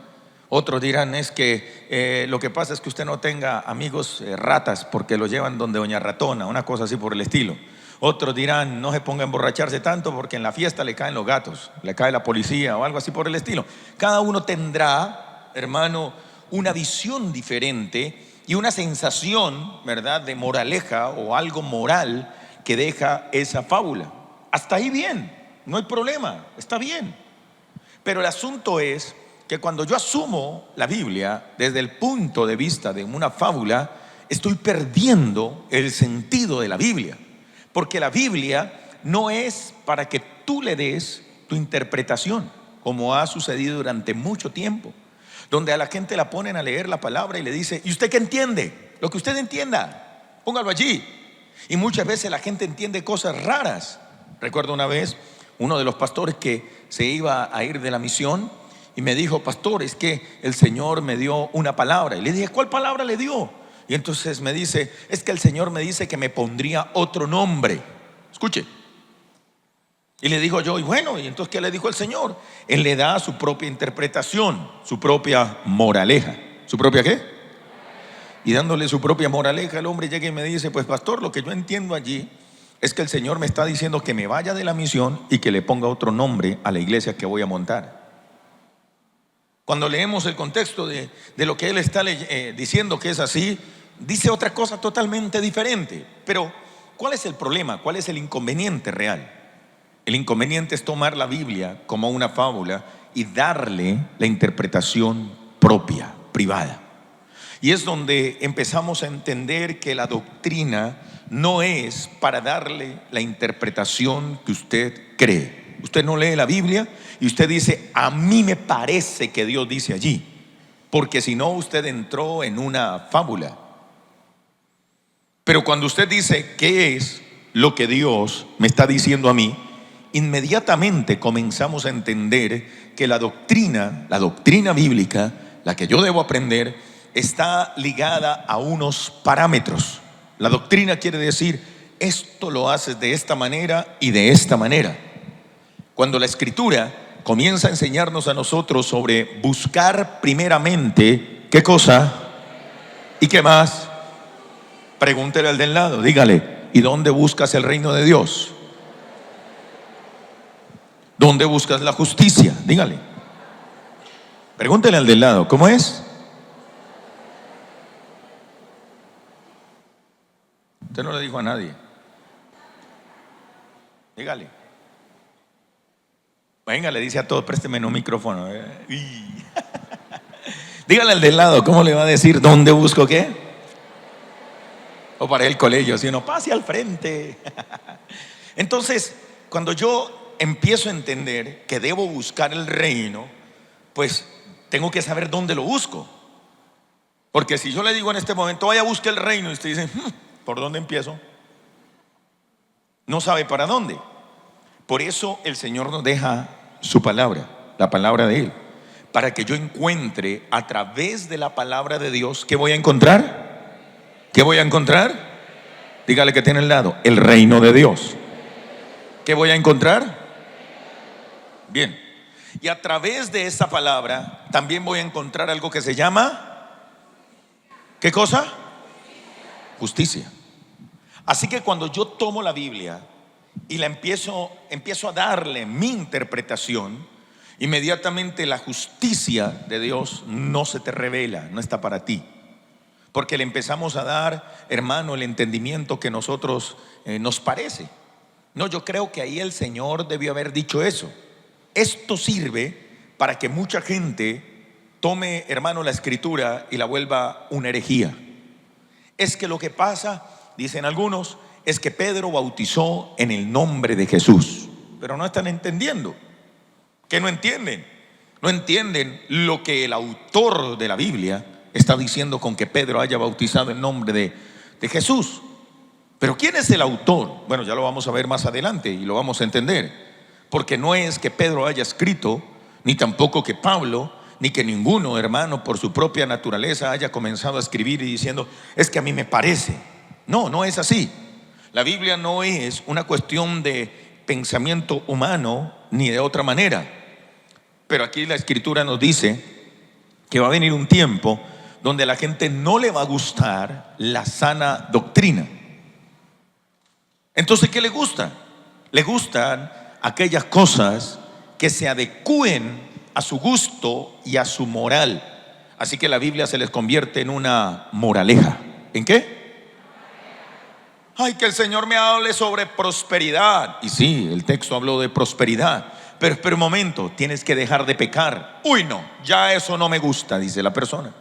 Otros dirán es que lo que pasa es que usted no tenga amigos ratas porque lo llevan donde doña ratona, una cosa así por el estilo. Otros dirán no se ponga a emborracharse tanto porque en la fiesta le caen los gatos, le cae la policía o algo así por el estilo. Cada uno tendrá, hermano, una visión diferente y una sensación, ¿verdad?, de moraleja o algo moral que deja esa fábula. Hasta ahí bien, no hay problema, está bien. Pero el asunto es que cuando yo asumo la Biblia desde el punto de vista de una fábula, estoy perdiendo el sentido de la Biblia. Porque la Biblia no es para que tú le des tu interpretación, como ha sucedido durante mucho tiempo, donde a la gente la ponen a leer la palabra y le dice: ¿y usted qué entiende? Lo que usted entienda, póngalo allí. Y muchas veces la gente entiende cosas raras. Recuerdo una vez uno de los pastores que se iba a ir de la misión y me dijo: pastor, es que el Señor me dio una palabra. Y le dije: ¿cuál palabra le dio? Y entonces me dice: es que el Señor me dice que me pondría otro nombre. Escuche. Y le digo yo: y bueno, ¿y entonces qué le dijo el Señor? Él le da su propia interpretación, su propia moraleja. ¿Su propia qué? Y dándole su propia moraleja, el hombre llega y me dice: pues pastor, lo que yo entiendo allí es que el Señor me está diciendo que me vaya de la misión y que le ponga otro nombre a la iglesia que voy a montar. Cuando leemos el contexto de lo que él está diciendo que es así, dice otra cosa totalmente diferente. Pero ¿cuál es el problema? ¿Cuál es el inconveniente real? El inconveniente es tomar la Biblia como una fábula y darle la interpretación propia, privada. Y es donde empezamos a entender que la doctrina no es para darle la interpretación que usted cree. Usted no lee la Biblia y usted dice: a mí me parece que Dios dice allí, porque si no usted entró en una fábula. Pero cuando usted dice: ¿qué es lo que Dios me está diciendo a mí?, inmediatamente comenzamos a entender que la doctrina bíblica, la que yo debo aprender, está ligada a unos parámetros. La doctrina quiere decir: esto lo haces de esta manera y de esta manera. Cuando la Escritura comienza a enseñarnos a nosotros sobre buscar primeramente, ¿qué cosa? ¿Y qué más? Pregúntele al del lado, dígale: ¿y dónde buscas el reino de Dios? ¿Dónde buscas la justicia? Dígale. Pregúntele al del lado, ¿cómo es? Usted no le dijo a nadie. Dígale. Venga, le dice a todos: présteme un micrófono. Dígale al del lado, ¿cómo le va a decir? ¿Dónde busco qué? O para el colegio, si no, pase al frente. Entonces, cuando yo empiezo a entender que debo buscar el reino, pues tengo que saber dónde lo busco. Porque si yo le digo en este momento: vaya, busque el reino, y usted dice: ¿por dónde empiezo? No sabe para dónde. Por eso el Señor nos deja su palabra, la palabra de Él, para que yo encuentre a través de la palabra de Dios. ¿Qué voy a encontrar? ¿Qué voy a encontrar? Dígale que tiene al lado: el reino de Dios. ¿Qué voy a encontrar? Bien. Y a través de esa palabra también voy a encontrar algo que se llama, ¿qué cosa? Justicia. Así que cuando yo tomo la Biblia y la empiezo a darle mi interpretación, inmediatamente la justicia de Dios no se te revela, no está para ti. Porque le empezamos a dar, hermano, el entendimiento que nosotros nos parece. No, yo creo que ahí el Señor debió haber dicho eso. Esto sirve para que mucha gente tome, hermano, la Escritura y la vuelva una herejía. Es que lo que pasa, dicen algunos, es que Pedro bautizó en el nombre de Jesús. Pero no están entendiendo. ¿Qué no entienden? No entienden lo que el autor de la Biblia está diciendo con que Pedro haya bautizado en nombre de Jesús. Pero ¿quién es el autor? Bueno, ya lo vamos a ver más adelante y lo vamos a entender. Porque no es que Pedro haya escrito, ni tampoco que Pablo, ni que ninguno, hermano, por su propia naturaleza haya comenzado a escribir y diciendo: es que a mí me parece. No, no es así. La Biblia no es una cuestión de pensamiento humano ni de otra manera. Pero aquí la Escritura nos dice que va a venir un tiempo donde a la gente no le va a gustar la sana doctrina. Entonces, ¿qué le gusta? Le gustan aquellas cosas que se adecúen a su gusto y a su moral. Así que la Biblia se les convierte en una moraleja. ¿En qué? Ay, que el Señor me hable sobre prosperidad. Y sí, el texto habló de prosperidad. Pero espera un momento, tienes que dejar de pecar. Uy, no, ya eso no me gusta, dice la persona.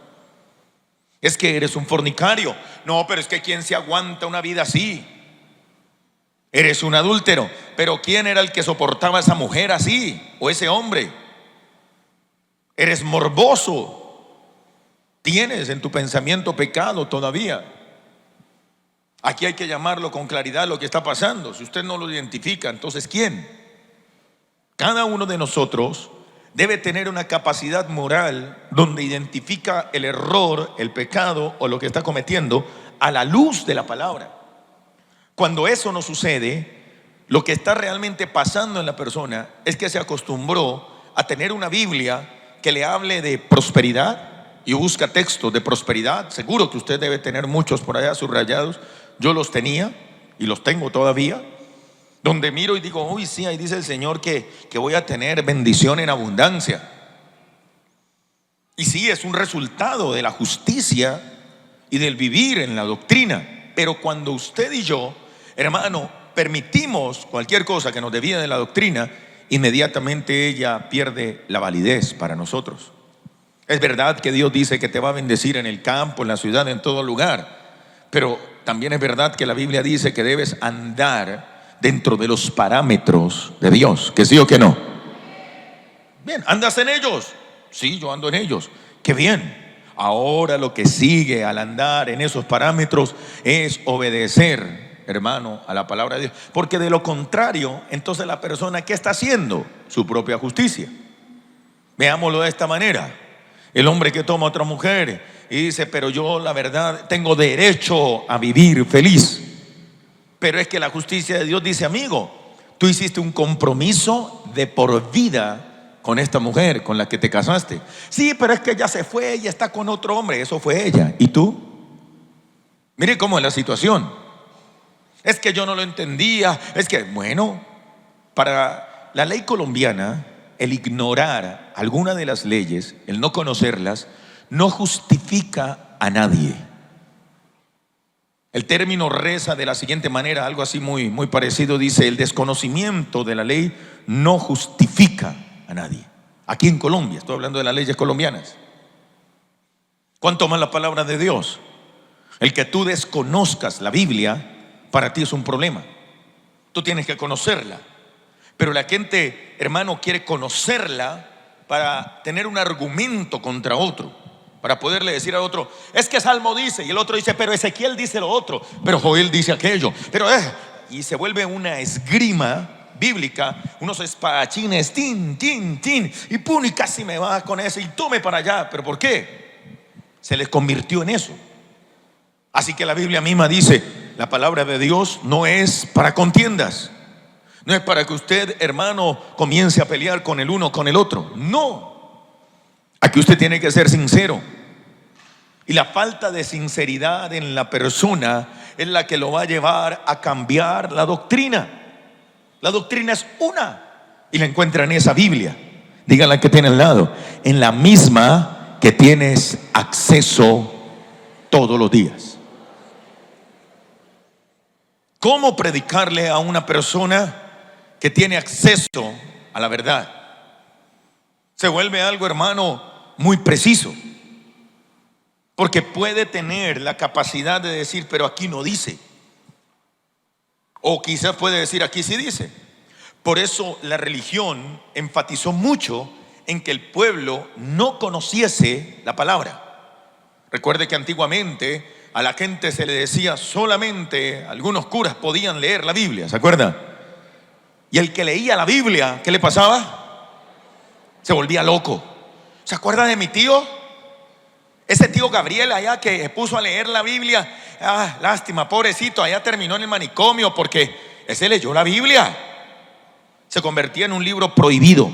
Es que eres un fornicario. No, pero es que ¿quién se aguanta una vida así? Eres un adúltero. Pero ¿quién era el que soportaba a esa mujer así? O ese hombre. Eres morboso. Tienes en tu pensamiento pecado todavía. Aquí hay que llamarlo con claridad lo que está pasando. Si usted no lo identifica, entonces ¿quién? Cada uno de nosotros debe tener una capacidad moral donde identifica el error, el pecado o lo que está cometiendo a la luz de la palabra. Cuando eso no sucede, lo que está realmente pasando en la persona es que se acostumbró a tener una Biblia que le hable de prosperidad y busca textos de prosperidad. Seguro que usted debe tener muchos por allá subrayados. Yo los tenía y los tengo todavía, donde miro y digo, uy, sí, ahí dice el Señor que voy a tener bendición en abundancia. Y sí, es un resultado de la justicia y del vivir en la doctrina. Pero cuando usted y yo, hermano, permitimos cualquier cosa que nos desvíe de la doctrina, inmediatamente ella pierde la validez para nosotros. Es verdad que Dios dice que te va a bendecir en el campo, en la ciudad, en todo lugar. Pero también es verdad que la Biblia dice que debes andar dentro de los parámetros de Dios. ¿Que sí o que no? Bien, ¿andas en ellos? Sí, yo ando en ellos. ¡Qué bien! Ahora lo que sigue al andar en esos parámetros es obedecer, hermano, a la palabra de Dios. Porque de lo contrario, entonces la persona, ¿qué está haciendo? Su propia justicia. Veámoslo de esta manera. El hombre que toma a otra mujer y dice, pero yo la verdad tengo derecho a vivir feliz. Pero es que la justicia de Dios dice, amigo, tú hiciste un compromiso de por vida con esta mujer con la que te casaste. Sí, pero es que ella se fue y está con otro hombre. Eso fue ella. ¿Y tú? Mire cómo es la situación. Es que yo no lo entendía. Es que, bueno, para la ley colombiana, el ignorar alguna de las leyes, el no conocerlas, no justifica a nadie. El término reza de la siguiente manera, algo así muy parecido, dice: el desconocimiento de la ley no justifica a nadie. Aquí en Colombia, estoy hablando de las leyes colombianas. ¿Cuánto más la palabra de Dios? El que tú desconozcas la Biblia, para ti es un problema. Tú tienes que conocerla. Pero la gente, hermano, quiere conocerla para tener un argumento contra otro, para poderle decir a otro, es que Salmo dice, y el otro dice, pero Ezequiel dice lo otro, pero Joel dice aquello, pero y se vuelve una esgrima bíblica, unos espadachines, tin, y pum, y casi me va con ese, y tome para allá. ¿Pero por qué? Se les convirtió en eso. Así que la Biblia misma dice, la palabra de Dios no es para contiendas. No es para que usted, hermano, comience a pelear con el uno con el otro. No. Aquí usted tiene que ser sincero. Y la falta de sinceridad en la persona es la que lo va a llevar a cambiar la doctrina. La doctrina es una y la encuentra en esa Biblia. Díganle que tiene al lado, en la misma que tienes acceso todos los días. ¿Cómo predicarle a una persona que tiene acceso a la verdad? Se vuelve algo, hermano, muy preciso, porque puede tener la capacidad de decir, pero aquí no dice, o quizás puede decir, aquí sí dice. Por eso la religión enfatizó mucho en que el pueblo no conociese la palabra. Recuerde que antiguamente a la gente se le decía, solamente algunos curas podían leer la Biblia, ¿se acuerdan? Y el que leía la Biblia, ¿qué le pasaba? Se volvía loco. ¿Se acuerda de mi tío? Ese tío Gabriel allá que puso a leer la Biblia lástima, pobrecito, allá terminó en el manicomio porque ese leyó la Biblia. Se convertía en un libro prohibido.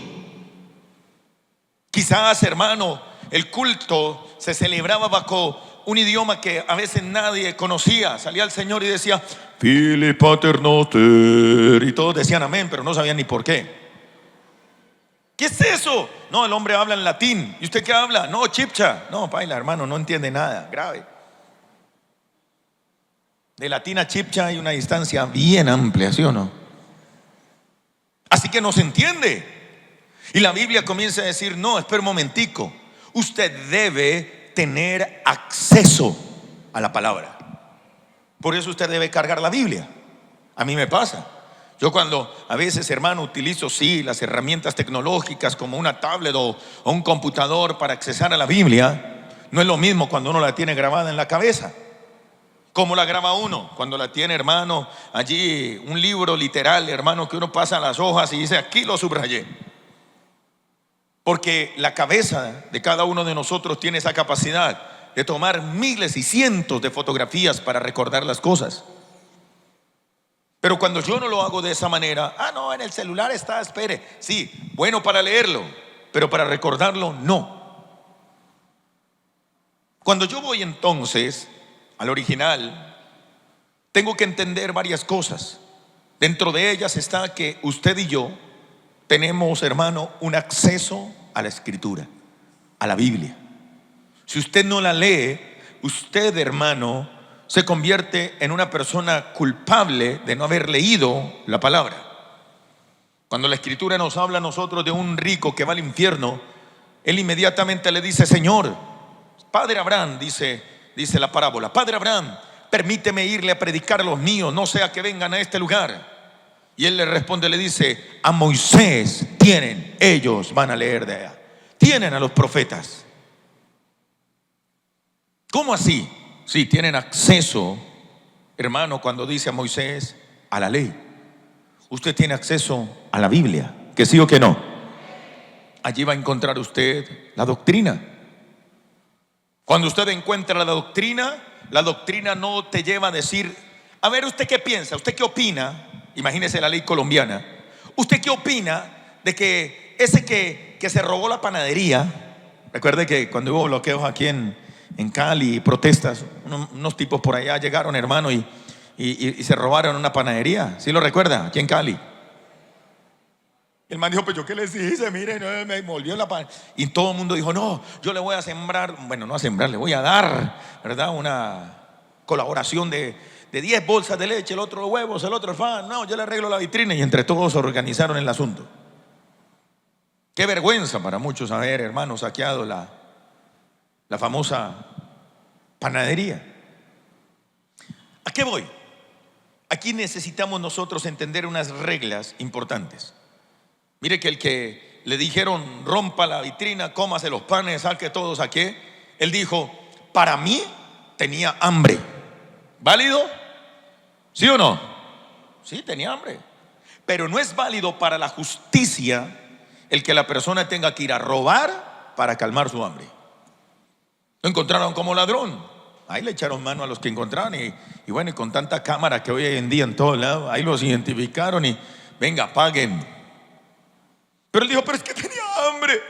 Quizás, hermano, el culto se celebraba bajo un idioma que a veces nadie conocía. Salía el Señor y decía Filii Pater Noster, y todos decían amén, pero no sabían ni por qué. ¿Qué es eso? No, el hombre habla en latín. ¿Y usted qué habla? No, chipcha. No, paila, hermano, no entiende nada. Grave. De latín a chipcha hay una distancia bien amplia, ¿sí o no? Así que no se entiende. Y la Biblia comienza a decir, no, espera un momentico. Usted debe tener acceso a la palabra. Por eso usted debe cargar la Biblia. A mí me pasa. Yo cuando a veces, hermano, utilizo las herramientas tecnológicas como una tablet o un computador para accesar a la Biblia, no es lo mismo cuando uno la tiene grabada en la cabeza. ¿Cómo la graba uno? Cuando la tiene, hermano, allí un libro literal, hermano, que uno pasa las hojas y dice, aquí lo subrayé. Porque la cabeza de cada uno de nosotros tiene esa capacidad de tomar miles y cientos de fotografías para recordar las cosas. Pero cuando yo no lo hago de esa manera, no, en el celular está, espere. Sí, bueno para leerlo, pero para recordarlo, no. Cuando yo voy entonces al original, tengo que entender varias cosas. Dentro de ellas está que usted y yo tenemos, hermano, un acceso a la Escritura, a la Biblia. Si usted no la lee, usted, hermano, se convierte en una persona culpable de no haber leído la palabra. Cuando la Escritura nos habla a nosotros de un rico que va al infierno, él inmediatamente le dice, Señor, Padre Abraham, dice la parábola, Padre Abraham, permíteme irle a predicar a los míos, no sea que vengan a este lugar. Y él le responde, le dice, a Moisés tienen, ellos van a leer de allá, tienen a los profetas. ¿Cómo así? Sí, tienen acceso, hermano, cuando dice a Moisés, a la ley. Usted tiene acceso a la Biblia, que sí o que no. Allí va a encontrar usted la doctrina. Cuando usted encuentra la doctrina no te lleva a decir, a ver, ¿usted qué piensa? ¿Usted qué opina? Imagínese la ley colombiana. ¿Usted qué opina de que ese que se robó la panadería? Recuerde que cuando hubo bloqueos aquí en Cali, protestas, unos tipos por allá llegaron, hermano, y se robaron una panadería. ¿Sí lo recuerda? Aquí en Cali. El man dijo, pues yo qué les hice, mire, no, me volvió la panadería. Y todo el mundo dijo, no, yo le voy a sembrar, bueno, no a sembrar, le voy a dar, ¿verdad? Una colaboración de 10 bolsas de leche, el otro huevos, el otro pan. No, yo le arreglo la vitrina. Y entre todos organizaron el asunto. Qué vergüenza para muchos haber, hermano, saqueado la famosa panadería. ¿A qué voy? Aquí necesitamos nosotros entender unas reglas importantes. Mire que el que le dijeron rompa la vitrina, cómase los panes, saque todo, saque, él dijo, para mí tenía hambre. ¿Válido? ¿Sí o no? Sí, tenía hambre. Pero no es válido para la justicia el que la persona tenga que ir a robar para calmar su hambre. Lo encontraron como ladrón. Ahí le echaron mano a los que encontraron y bueno, y con tanta cámara que hoy en día en todos lados, ahí los identificaron y venga, paguen. Pero él dijo, pero es que tenía hambre,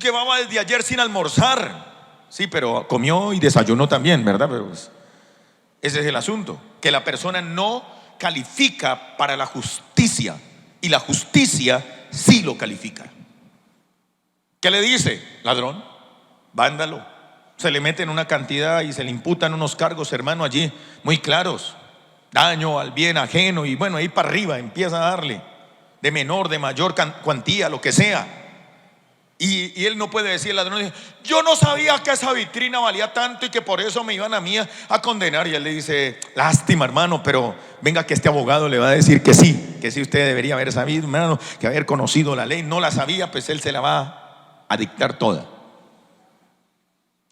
llevaba desde ayer sin almorzar. Sí, pero comió y desayunó también, ¿verdad? Pero pues, ese es el asunto, que la persona no califica para la justicia y la justicia sí lo califica. ¿Qué le dice? Ladrón, vándalo. Se le meten una cantidad y se le imputan unos cargos, hermano, allí muy claros. Daño al bien ajeno y bueno, ahí para arriba empieza a darle de menor, de mayor cuantía, lo que sea. Y él no puede decir, el ladrón, yo no sabía que esa vitrina valía tanto y que por eso me iban a mí a condenar. Y él le dice, lástima, hermano, pero venga que este abogado le va a decir que sí usted debería haber sabido, hermano, que haber conocido la ley. No la sabía, pues él se la va a dictar toda.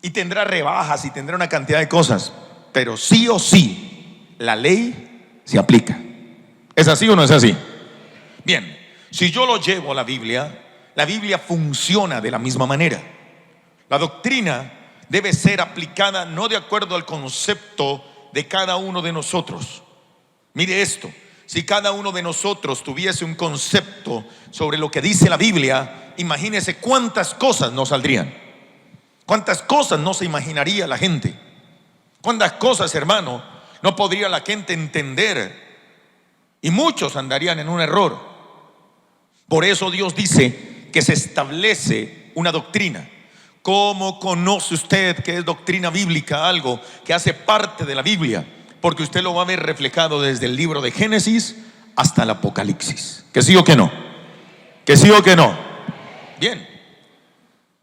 Y tendrá rebajas y tendrá una cantidad de cosas, pero sí o sí la ley se aplica. ¿Es así o no es así? Bien, si yo lo llevo a la Biblia funciona de la misma manera. La doctrina debe ser aplicada no de acuerdo al concepto de cada uno de nosotros. Mire esto, si cada uno de nosotros tuviese un concepto sobre lo que dice la Biblia, imagínese cuántas cosas no saldrían, cuántas cosas no se imaginaría la gente, cuántas cosas, hermano, no podría la gente entender, y muchos andarían en un error. Por eso Dios dice que se establece una doctrina. ¿Cómo conoce usted que es doctrina bíblica? Algo que hace parte de la Biblia, porque usted lo va a ver reflejado desde el libro de Génesis hasta el Apocalipsis. ¿Que sí o que no? ¿Que sí o que no? Bien.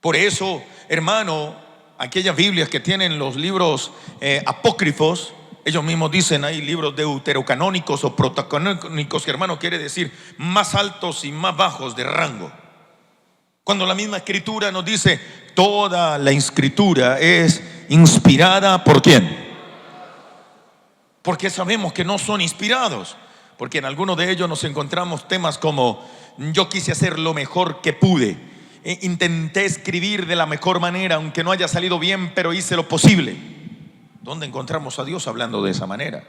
Por eso, hermano, aquellas Biblias que tienen los libros apócrifos, ellos mismos dicen, hay libros deuterocanónicos o protocanónicos, que, hermano, quiere decir más altos y más bajos de rango. Cuando la misma Escritura nos dice, toda la Escritura es inspirada ¿por quién? Porque sabemos que no son inspirados, porque en algunos de ellos nos encontramos temas como: yo quise hacer lo mejor que pude, intenté escribir de la mejor manera, aunque no haya salido bien, pero hice lo posible. ¿Dónde encontramos a Dios hablando de esa manera?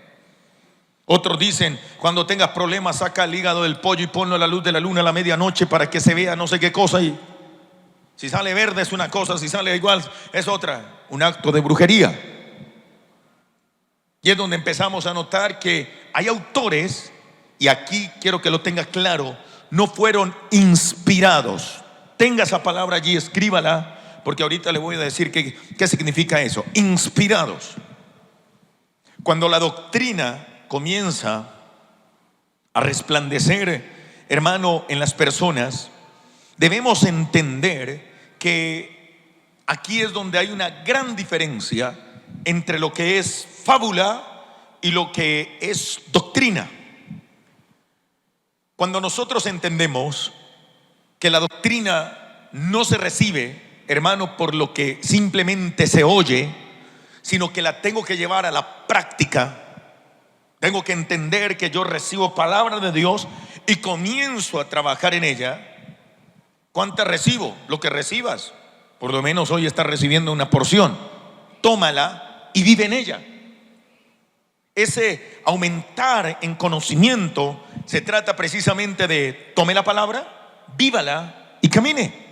Otros dicen: cuando tengas problemas, saca el hígado del pollo y ponlo a la luz de la luna a la medianoche para que se vea no sé qué cosa, y si sale verde es una cosa, si sale igual es otra. Un acto de brujería. Y es donde empezamos a notar que hay autores, y aquí quiero que lo tengas claro, no fueron inspirados. Tenga esa palabra allí, escríbala, porque ahorita le voy a decir qué significa eso. Inspirados. Cuando la doctrina comienza a resplandecer, hermano, en las personas, debemos entender que aquí es donde hay una gran diferencia entre lo que es fábula y lo que es doctrina. Cuando nosotros entendemos que la doctrina no se recibe, hermano, por lo que simplemente se oye, sino que la tengo que llevar a la práctica, tengo que entender que yo recibo palabra de Dios y comienzo a trabajar en ella. ¿Cuánta recibo? Lo que recibas. Por lo menos hoy estás recibiendo una porción. Tómala y vive en ella. Ese aumentar en conocimiento se trata precisamente de: tome la palabra, vívala y camine.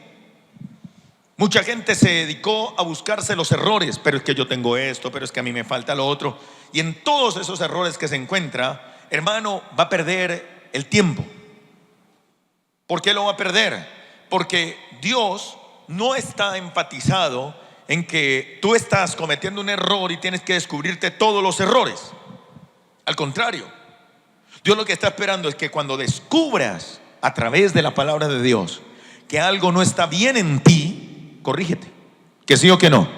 Mucha gente se dedicó a buscarse los errores. Pero es que yo tengo esto, pero es que a mí me falta lo otro. Y en todos esos errores que se encuentra, hermano, va a perder el tiempo. ¿Por qué lo va a perder? Porque Dios no está enfatizado en que tú estás cometiendo un error y tienes que descubrirte todos los errores. Al contrario, Dios lo que está esperando es que cuando descubras a través de la palabra de Dios que algo no está bien en ti, corrígete. ¿Que sí o que no?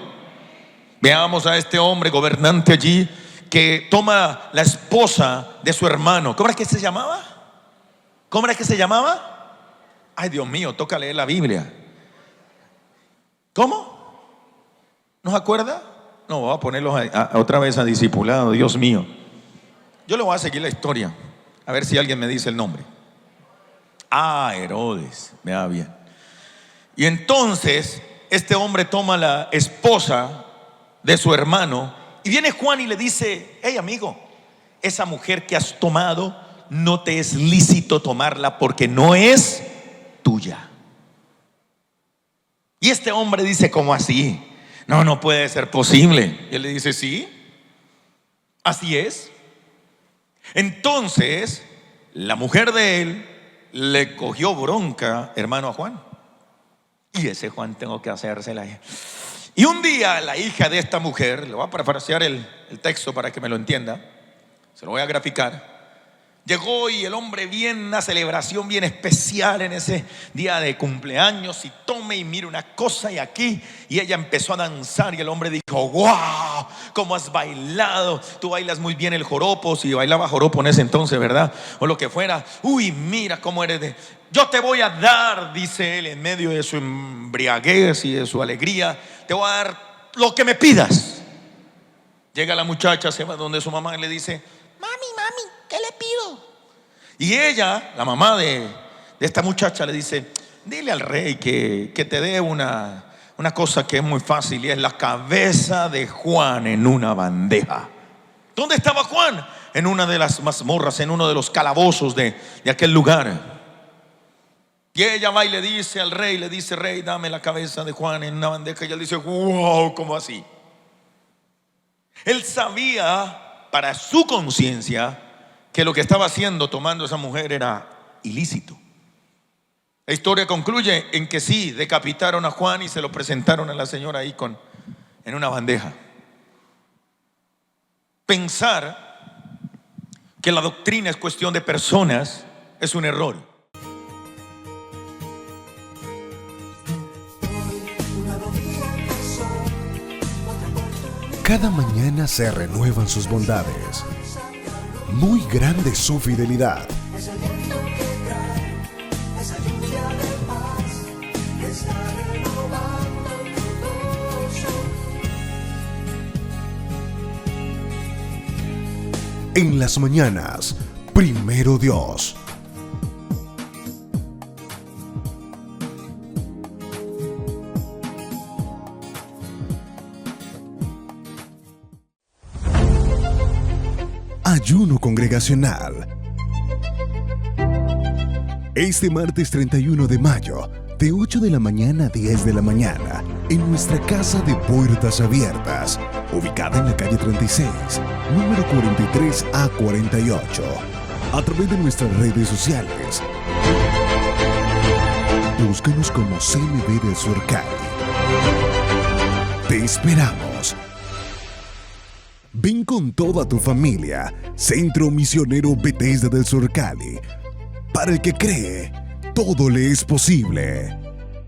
Veamos a este hombre gobernante allí que toma la esposa de su hermano. ¿Cómo era que se llamaba? ¿Cómo era que se llamaba? Ay, Dios mío, toca leer la Biblia. ¿Cómo? ¿No se acuerda? No, voy a ponerlos otra vez a discipulado, Dios mío. Yo le voy a seguir la historia, a ver si alguien me dice el nombre. Herodes, me va bien. Y entonces este hombre toma la esposa de su hermano y viene Juan y le dice: hey, amigo, esa mujer que has tomado no te es lícito tomarla porque no es tuya. Y este hombre dice: ¿cómo así? No puede ser posible. Y él le dice: sí, así es. Entonces la mujer de él le cogió bronca, hermano, a Juan. Y ese Juan tengo que hacérsela. Y un día la hija de esta mujer, le voy a parafrasear el texto para que me lo entienda, se lo voy a graficar. Llegó y el hombre bien, una celebración bien especial en ese día de cumpleaños, y tome y mire una cosa y aquí, y ella empezó a danzar y el hombre dijo: wow, cómo has bailado, tú bailas muy bien el joropo, si bailaba joropo en ese entonces, ¿verdad? O lo que fuera. Uy, mira cómo eres de... Yo te voy a dar, dice él en medio de su embriaguez y de su alegría, te voy a dar lo que me pidas. Llega la muchacha, se va donde su mamá y le dice: mami, ¿qué le pido? Y ella, la mamá de esta muchacha, le dice: dile al rey que te dé una cosa que es muy fácil, y es la cabeza de Juan en una bandeja. ¿Dónde estaba Juan? En una de las mazmorras, en uno de los calabozos de aquel lugar. Y ella va y le dice al rey, rey, dame la cabeza de Juan en una bandeja. Y él dice, wow, ¿cómo así? Él sabía para su conciencia que lo que estaba haciendo tomando esa mujer era ilícito. La historia concluye en que sí, decapitaron a Juan y se lo presentaron a la señora ahí en una bandeja. Pensar que la doctrina es cuestión de personas es un error. Cada mañana se renuevan sus bondades. Muy grande es su fidelidad. En las mañanas, primero Dios. Ayuno congregacional. Este martes 31 de mayo, de 8 de la mañana a 10 de la mañana, en nuestra casa de puertas abiertas, ubicada en la calle 36, número 43 a 48, a través de nuestras redes sociales. Búscanos como CNB del Sur Cali. Te esperamos. Ven con toda tu familia. Centro Misionero Bethesda del Sur Cali. Para el que cree, todo le es posible.